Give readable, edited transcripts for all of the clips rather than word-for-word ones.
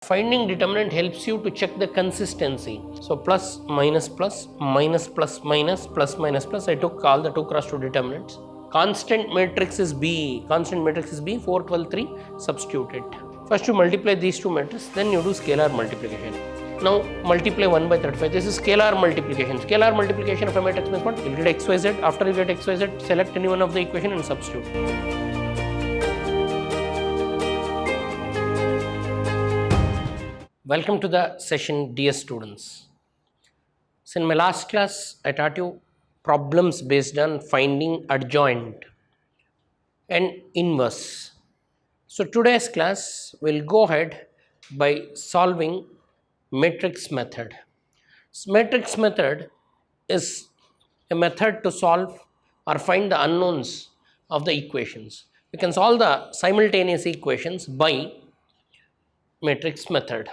Finding determinant helps you to check the consistency. So plus, minus, plus, minus, plus, minus, plus, minus, plus. I took all the 2 cross 2 determinants. Constant matrix is B. Constant matrix is B. 4, 12, 3. Substitute it. First you multiply these two matrices, then you do scalar multiplication. Now multiply 1 by 35. This is scalar multiplication. Scalar multiplication of a matrix means what? You get xyz. After you get xyz, select any one of the equation and substitute. Welcome to the session, dear students. So in my last class, I taught you problems based on finding adjoint and inverse. So today's class will go ahead by solving matrix method. So matrix method is a method to solve or find the unknowns of the equations. We can solve the simultaneous equations by matrix method.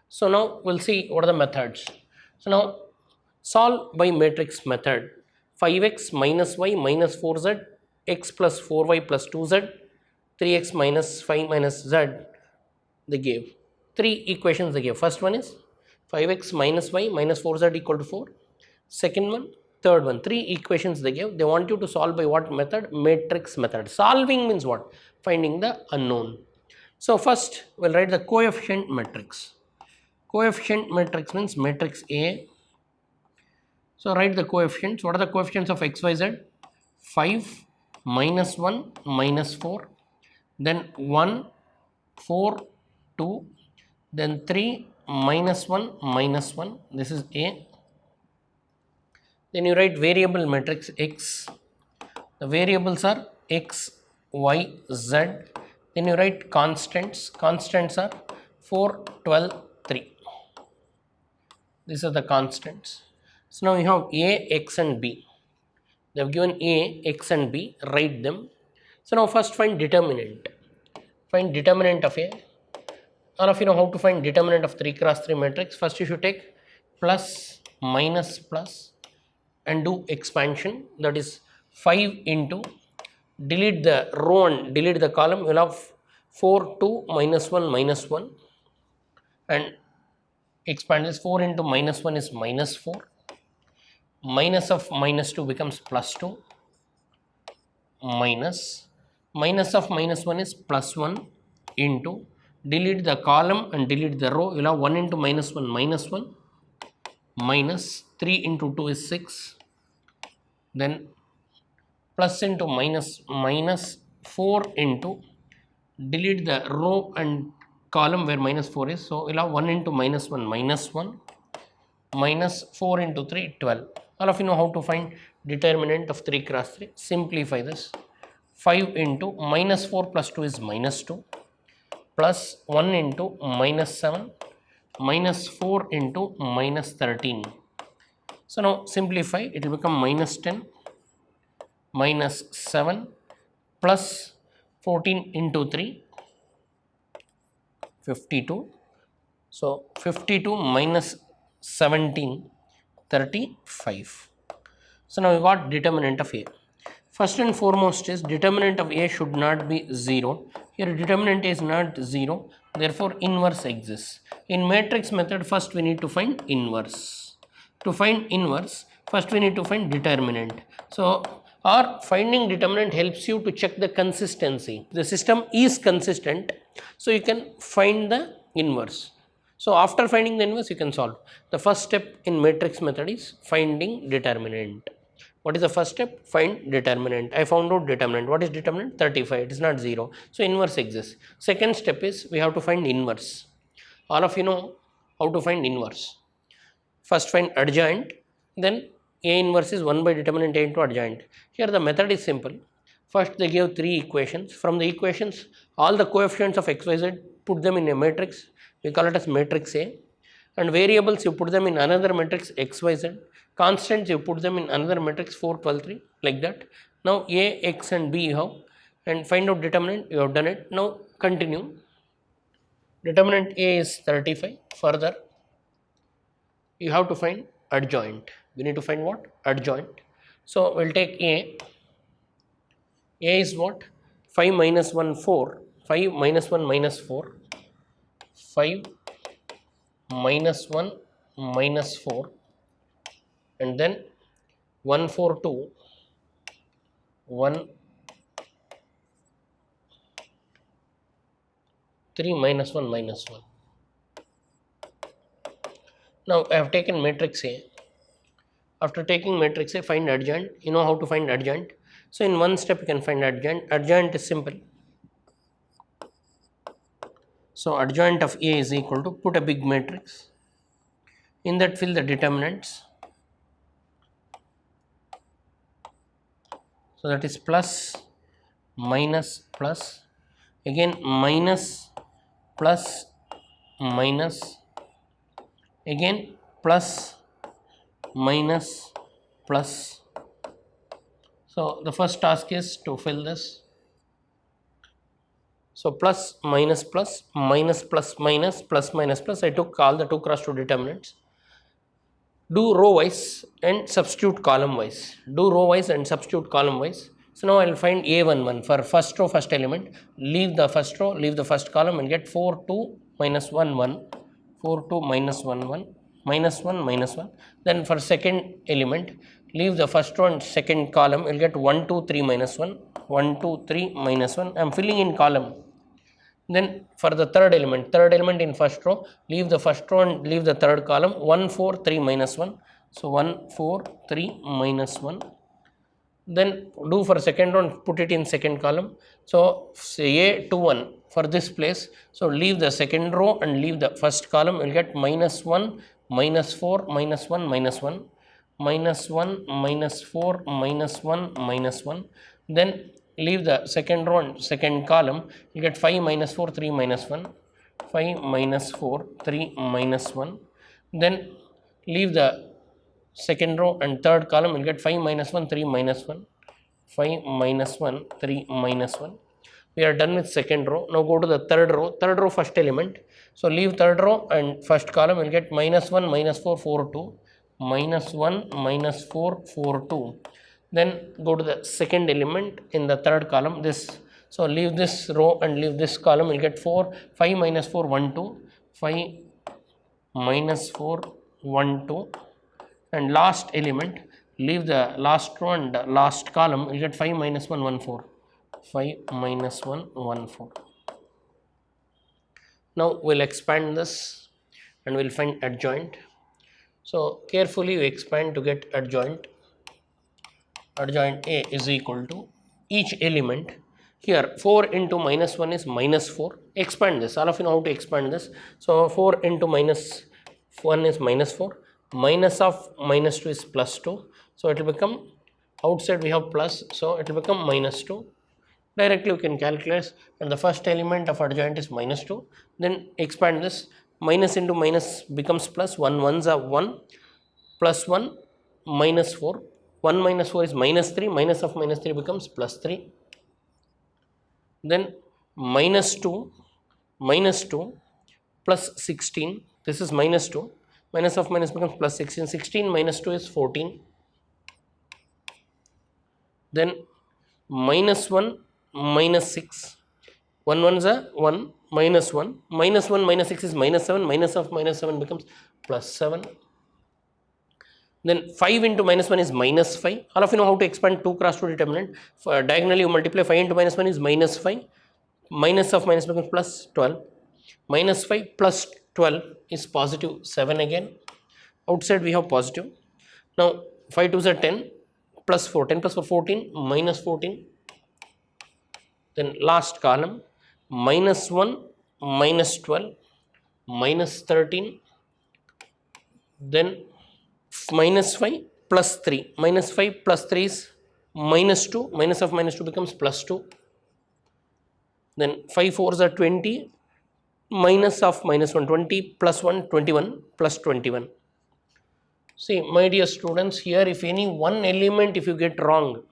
So now we'll see what are the methods. So now solve by matrix method. 5x minus y minus 4z, x plus 4y plus 2z, 3x minus 5 minus z, they gave. 3 equations they gave. First one is 5x minus y minus 4z equal to 4. Second one, third one. 3 equations they gave. They want you to solve by what method? Matrix method. Solving means what? Finding the unknown. So first we'll write the coefficient matrix. Coefficient matrix means matrix A. So write the coefficients. What are the coefficients of x, y, z? 5, minus 1, minus 4. Then 1, 4, 2. Then 3, minus 1, minus 1. This is A. Then you write variable matrix X. The variables are X, Y, Z. Then you write constants. Constants are 4, 12, 3. These are the constants. So now you have A, X and B. They have given A, X and B. Write them. So now first find determinant. Find determinant of A. All of you know how to find determinant of 3 cross 3 matrix. First you should take plus, minus, plus and do expansion. That is 5 into, delete the row and delete the column. You will have 4, 2, minus 1, minus 1 and expand this. 4 into minus 1 is minus 4. Minus of minus 2 becomes plus 2. Minus of minus 1 is plus 1 into, delete the column and delete the row. You will have 1 into minus 1, minus 1. Minus 3 into 2 is 6. Then plus into minus, minus 4 into, delete the row and column where minus 4 is. So we'll have 1 into minus 1, minus 1. Minus 4 into 3, 12. All of you know how to find determinant of 3 cross 3. Simplify this. 5 into minus 4 plus 2 is minus 2. Plus 1 into minus 7. Minus 4 into minus 13. So now simplify. It will become minus 10. Minus 7. Plus 14 into 3. 52. So 52 minus 17, 35. So now we got determinant of A. First and foremost is determinant of A should not be 0. Here determinant is not 0. Therefore inverse exists. In matrix method first we need to find inverse. To find inverse first we need to find determinant. So or finding determinant helps you to check the consistency. The system is consistent, so you can find the inverse. So after finding the inverse you can solve. The first step in matrix method is finding determinant. What is the first step? Find determinant. I found out determinant. What is determinant? 35. It is not 0. So inverse exists. Second step is we have to find inverse. All of you know how to find inverse. First find adjoint, then A inverse is 1 by determinant A into adjoint. Here the method is simple. First they gave 3 equations. From the equations, all the coefficients of x, y, z, put them in a matrix. We call it as matrix A. And variables you put them in another matrix x, y, z. Constants you put them in another matrix 4, 12, 3, like that. Now A, X and B you have, and find out determinant. You have done it. Now continue. Determinant A is 35. Further you have to find adjoint. We need to find what? Adjoint. So we'll take A. A is what? 5 minus 1, 4. 5 minus 1 minus 4. 5 minus 1 minus 4, and then 1 4 2 1 3 minus 1 minus 1. Now I have taken matrix A. After taking matrix A, find adjoint. You know how to find adjoint. So in one step you can find adjoint. Adjoint is simple. So adjoint of A is equal to, put a big matrix. In that fill the determinants. So that is plus, minus, plus, again minus, plus, minus, again plus, minus, plus. So the first task is to fill this. So plus, minus, plus, minus, plus, minus, plus, minus, plus. I took all the 2 cross 2 determinants. Do row wise and substitute column wise. Do row wise and substitute column wise. So now I will find A11 for first row, first element. Leave the first row, leave the first column, and get 4 2 minus 1 1, 4 2 minus 1 1, minus 1 minus 1. Then for second element, leave the first row and second column. You will get 1 2 3 minus 1, 1 2 3 minus 1. I am filling in column. Then for the third element in first row, leave the first row and leave the third column. 1 4 3 minus 1. So 1 4 3 minus 1. Then do for second row and put it in second column. So say A 2 1 for this place. So leave the second row and leave the first column. You will get minus 1 minus 4 minus 1 minus 1, minus 1 minus 4 minus 1 minus 1. Then leave the second row and second column. You get 5 minus 4 3 minus 1, 5 minus 4 3 minus 1. Then leave the second row and third column. You get 5 minus 1 3 minus 1, 5 minus 1 3 minus 1. We are done with second row. Now go to the third row first element. So leave third row and first column. You will get minus 1 minus 4 4 2, minus 1 minus 4 4 2. Then go to the second element in the third column, this. So leave this row and leave this column. You will get 4 5 minus 4 1 2, 5 minus 4 1 2. And last element, leave the last row and last column. You get 5 minus 1 1 4, 5 minus 1 1 4. Now we'll expand this and we'll find adjoint. So carefully you expand to get adjoint. Adjoint A is equal to each element. Here 4 into minus 1 is minus 4. Expand this. All of you know how to expand this. So 4 into minus 1 is minus 4. Minus of minus 2 is plus 2. So it will become, outside we have plus, so it will become minus 2. Directly you can calculate, and the first element of adjoint is minus 2. Then expand this. Minus into minus becomes plus. 1 1s are 1, plus 1 minus 4. 1 minus 4 is minus 3. Minus of minus 3 becomes plus 3. Then minus 2 plus 16. This is minus 2. Minus of minus becomes plus 16. 16 minus 2 is 14. Then minus 1 minus 6. 1 1 is a 1, minus 1. Minus 1 minus 6 is minus 7. Minus of minus 7 becomes plus 7. Then 5 into minus 1 is minus 5. All of you know how to expand 2 cross 2 determinant. For diagonally you multiply 5 into minus 1 is minus 5. Minus of minus becomes plus 12. Minus 5 plus 12 is positive 7 again. Outside we have positive. Now 5 2s are 10, plus 4. 10 plus 4 14, minus 14. Then last column, minus 1 minus 12, minus 13. Then minus 5 plus 3. Minus 5 plus 3 is minus 2. Minus of minus 2 becomes plus 2. Then 5 4s are 20. Minus of minus 1, 20 plus 1, 21 plus 21. See, my dear students, here if any one element if you get wrong,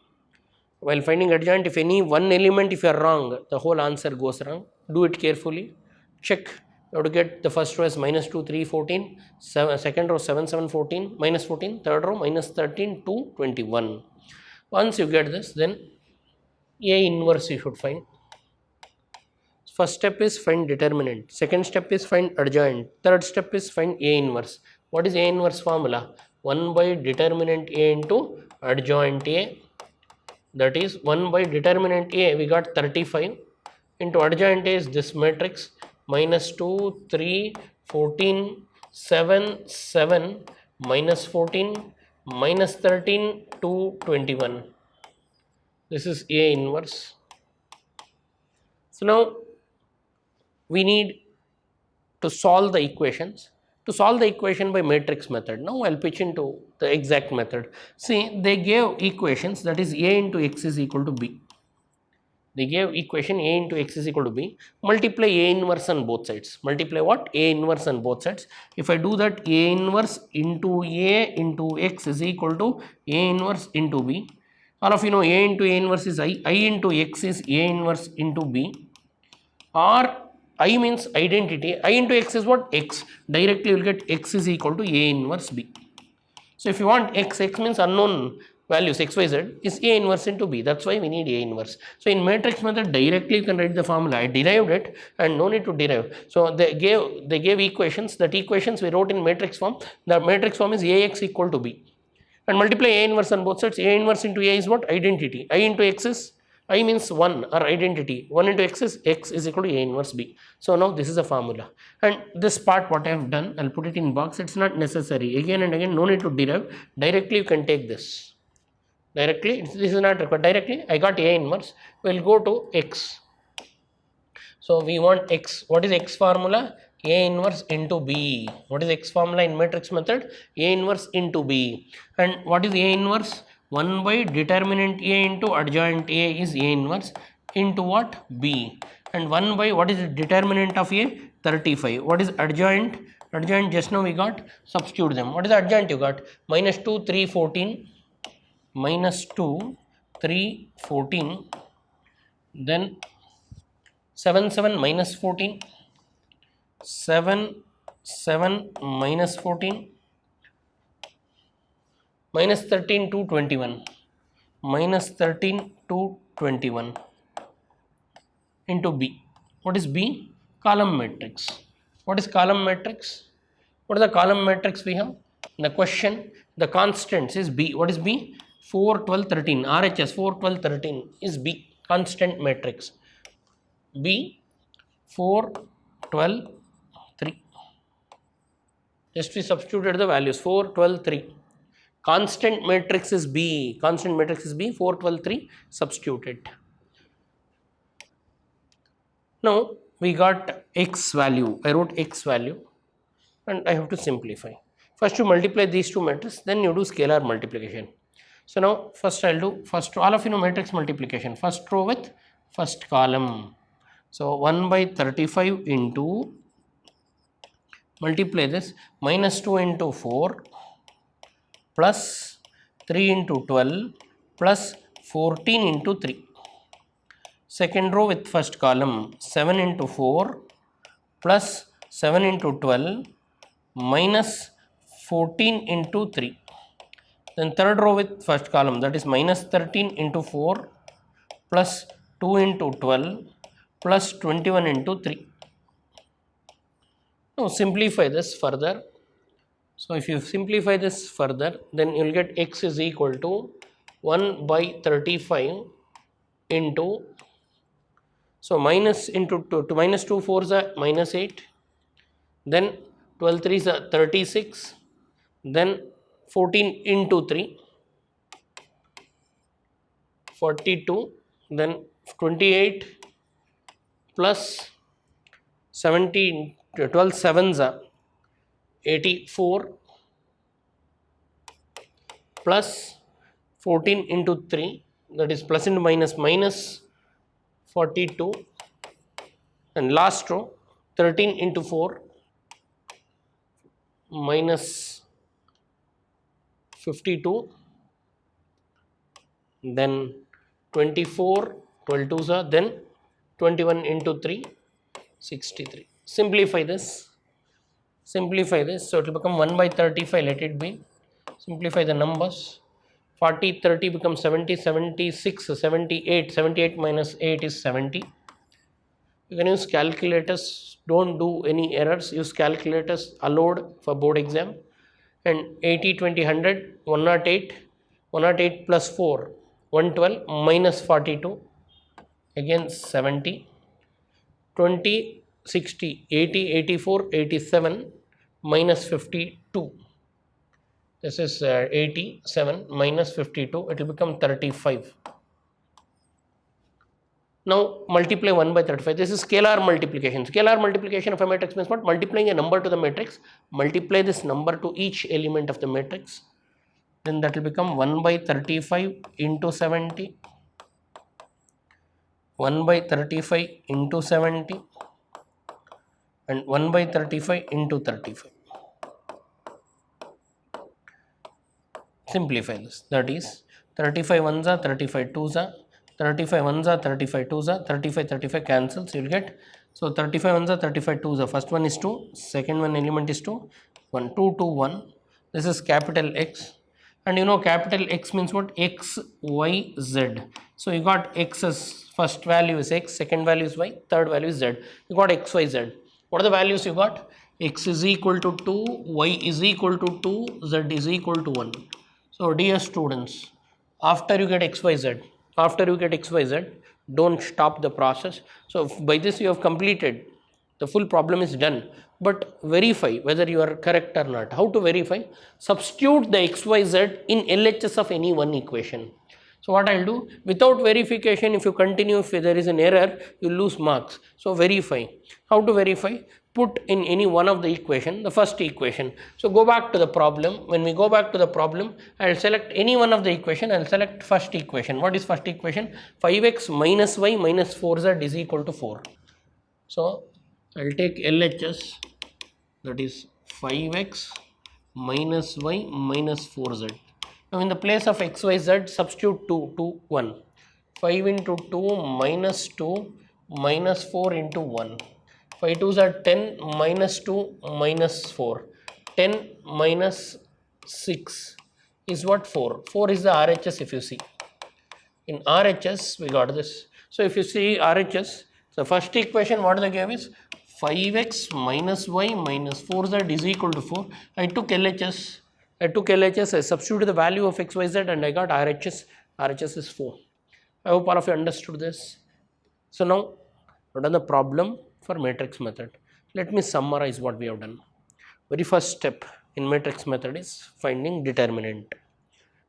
while finding adjoint, if any one element if you are wrong, the whole answer goes wrong. Do it carefully. Check. You have to get the first row as minus 2, 3, 14. Second row 7, 7, 14, minus 14. Third row minus 13, 2, 21. Once you get this, then A inverse you should find. First step is find determinant. Second step is find adjoint. Third step is find A inverse. What is A inverse formula? 1 by determinant A into adjoint A. That is 1 by determinant A, we got 35 into adjoint A is this matrix minus 2, 3, 14, 7, 7, minus 14, minus 13, 2, 21. This is A inverse. So now we need to solve the equations. To solve the equation by matrix method, now I'll pitch into the exact method. See, they gave equations, that is A into x is equal to b. They gave equation A into x is equal to b. Multiply A inverse on both sides. Multiply what? A inverse on both sides. If I do that, A inverse into A into x is equal to A inverse into b. All of you know A into A inverse is I into x is A inverse into b, or I means identity, I into x is what? X. Directly you will get x is equal to A inverse b. So if you want x means unknown values x, y, z is A inverse into b. That's why we need A inverse. So in matrix method directly you can write the formula. I derived it and no need to derive. So they gave equations. That equations we wrote in matrix form. The matrix form is Ax equal to b. And multiply A inverse on both sides. A inverse into A is what? Identity. I into x is, I means 1 or identity. 1 into x is equal to A inverse b. So now this is a formula. And this part what I have done, I'll put it in box. It's not necessary. Again and again, no need to derive. Directly you can take this. Directly, this is not required. Directly, I got A inverse. We'll go to x. So we want x. What is x formula? A inverse into b. What is x formula in matrix method? A inverse into b. And what is A inverse? 1 by determinant A into adjoint A is A inverse into what? B. And 1 by what is the determinant of A? 35. What is adjoint? Adjoint just now we got. Substitute them. What is the adjoint you got? Minus 2, 3, 14. Minus 2, 3, 14. Then 7, 7 minus 14. 7, 7 minus 14. Minus 13 to 21, minus 13 to 21 into B. What is B? Column matrix. What is column matrix? What is the column matrix we have? In the question, the constants is B. What is B? 4, 12, 13. RHS 4, 12, 13 is B. Constant matrix. B 4, 12, 3. Just we substituted the values 4, 12, 3. Constant matrix is B. Constant matrix is B. 4, 12, 3. Substituted. Now we got x value. I wrote x value and I have to simplify. First you multiply these two matrices, then you do scalar multiplication. So now first I'll do first row. All of you know matrix multiplication. First row with first column. So 1 by 35 into, multiply this, minus 2 into 4 plus 3 into 12 plus 14 into 3. Second row with first column, 7 into 4 plus 7 into 12 minus 14 into 3. Then third row with first column, that is minus 13 into 4 plus 2 into 12 plus 21 into 3. Now simplify this further. So if you simplify this further, then you will get x is equal to 1 by 35 into, so minus into 2, minus 2 4s are minus 8, then 12 3s are 36, then 14 into 3, 42, then 28 plus 17, 12 7s are 84 plus 14 into 3, that is plus into minus, minus 42, and last row 13 into 4 minus 52, then 24, 12 2s are, then 21 into 3, 63. Simplify this. Simplify this, so it will become 1 by 35, let it be. Simplify the numbers. 40, 30 becomes 70, 76, 78, 78 minus 8 is 70. You can use calculators. Don't do any errors. Use calculators allowed for board exam. And 80, 20, 100, 108, 108 plus 4, 112 minus 42, again 70, 20, 60, 80, 84, 87 minus 52. This is 87 minus 52, it will become 35. Now multiply 1 by 35. This is scalar multiplication. Scalar multiplication of a matrix means what? Multiplying a number to the matrix, multiply this number to each element of the matrix, then that will become 1 by 35 into 70, 1 by 35 into 70, and 1 by 35 into 35. Simplify this. That is 35 ones are 35 twos are 35 ones are 35 twos are 35 cancels, you will get. So 35 ones are 35 twos are, first one is 2, second one element is 2, 1 2 2 1. This is capital X, and you know capital X means what? X Y Z. So you got X as first value is X, second value is Y, third value is Z. You got X Y Z. What are the values you got? X is equal to 2, Y is equal to 2, Z is equal to 1. So dear students, after you get XYZ, don't stop the process. So by this you have completed, the full problem is done, but verify whether you are correct or not. How to verify? Substitute the XYZ in LHS of any one equation. So what I will do, without verification, if you continue, if there is an error, you lose marks. So verify. How to verify? Put in any one of the equation, the first equation. So go back to the problem. When we go back to the problem, I will select any one of the equation. I will select first equation. What is first equation? 5x minus y minus 4z is equal to 4. So I will take LHS, that is 5x minus y minus 4z. Now in the place of x, y, z, substitute 2, 2, 1. 5 into 2 minus 2 minus 4 into 1. 5 2s are 10 minus 2 minus 4. 10 minus 6 is what? 4. 4 is the RHS if you see. In RHS we got this. So if you see RHS, the first equation what they gave is 5x minus y minus 4z is equal to 4. I took LHS. I substituted the value of xyz and I got RHS. RHS is 4. I hope all of you understood this. So now we have done the problem for matrix method. Let me summarize what we have done. Very first step in matrix method is finding determinant.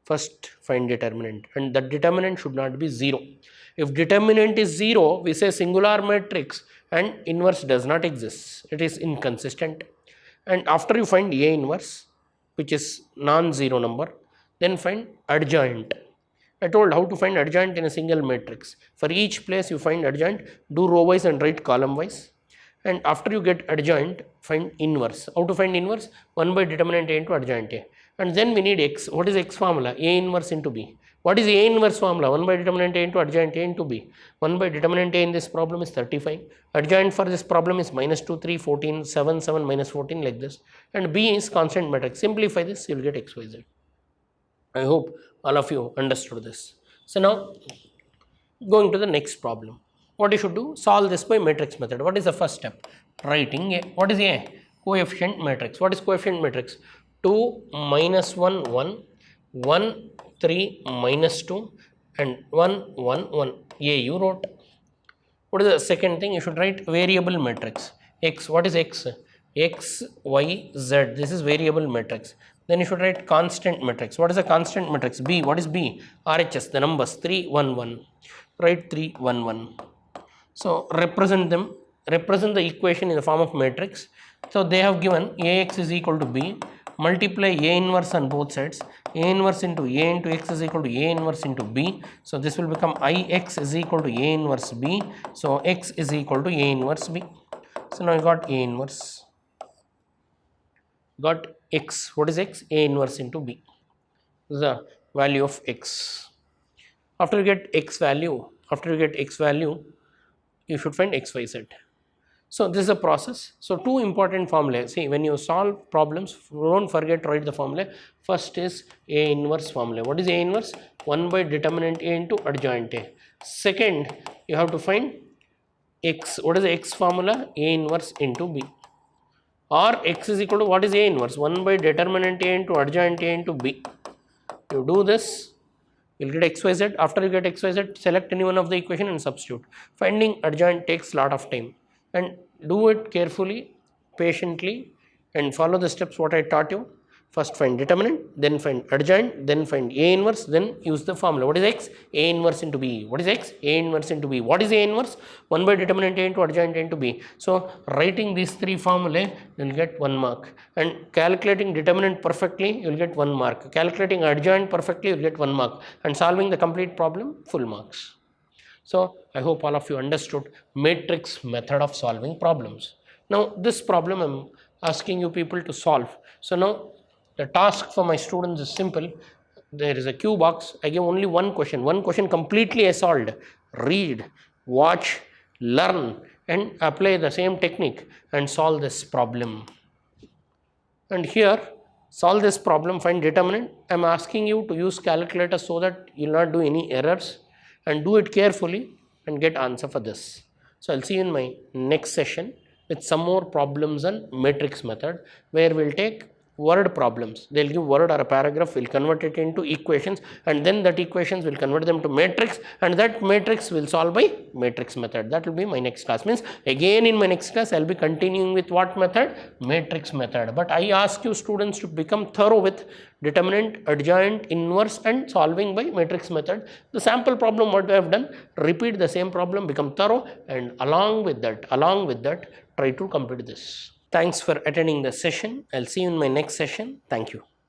First find determinant, and the determinant should not be 0. If determinant is 0, we say singular matrix and inverse does not exist. It is inconsistent. And after you find A inverse, which is non-zero number, then find adjoint. I told how to find adjoint in a single matrix. For each place you find adjoint, do row wise and write column wise. And after you get adjoint, find inverse. How to find inverse? 1 by determinant A into adjoint A. And then we need x. What is x formula? A inverse into B. What is A inverse formula? 1 by determinant A into adjoint A into B. 1 by determinant A in this problem is 35. Adjoint for this problem is minus 2, 3, 14, 7, 7, minus 14 like this. And B is constant matrix. Simplify this, you will get x, y, z. I hope all of you understood this. So now going to the next problem. What you should do? Solve this by matrix method. What is the first step? Writing A. What is A? Coefficient matrix. What is coefficient matrix? 2 minus 1 1, 1 3 minus 2 and 1 1 1. A you wrote. What is the second thing? You should write variable matrix. X. What is X? X, Y, Z. This is variable matrix. Then you should write constant matrix. What is a constant matrix? B. What is B? RHS, the numbers 3 1 1. Write 3 1 1. So represent them. Represent the equation in the form of matrix. So they have given AX is equal to B. Multiply A inverse on both sides. A inverse into A into X is equal to A inverse into B. So this will become IX is equal to A inverse B. So X is equal to A inverse B. So now you got A inverse. Got X. What is X? A inverse into B. This is the value of X. After you get X value, you should find X, Y, Z. So this is a process. So two important formulae. See, when you solve problems, don't forget to write the formula. First is A inverse formula. What is A inverse? 1 by determinant A into adjoint A. Second, you have to find x. What is the x formula? A inverse into b. Or x is equal to what is A inverse? 1 by determinant A into adjoint A into b. You do this, you will get xyz. After you get xyz, select any one of the equation and substitute. Finding adjoint takes lot of time, and do it carefully, patiently, and follow the steps what I taught you. First find determinant, then find adjoint, then find A inverse, then use the formula. What is x? A inverse into b. What is x? A inverse into b. What is A inverse? 1 by determinant A into adjoint A into b. So writing these three formulae, you will get 1 mark. And calculating determinant perfectly, you will get 1 mark. Calculating adjoint perfectly, you will get 1 mark. And solving the complete problem, full marks. So I hope all of you understood matrix method of solving problems. Now this problem I am asking you people to solve. So now the task for my students is simple. There is a Q box. I give only one question. One question completely I solved. Read, watch, learn, and apply the same technique and solve this problem. And here, solve this problem, find determinant. I am asking you to use calculator so that you will not do any errors, and do it carefully and get answer for this. So I will see you in my next session with some more problems on matrix method, where we will take word problems. They will give word or a paragraph, we will convert it into equations, and then that equations will convert them to matrix, and that matrix will solve by matrix method. That will be my next class. Means again in my next class I will be continuing with what method? Matrix method. But I ask you students to become thorough with determinant, adjoint, inverse, and solving by matrix method. The sample problem what we have done, repeat the same problem, become thorough, and along with that try to complete this. Thanks for attending the session. I'll see you in my next session. Thank you.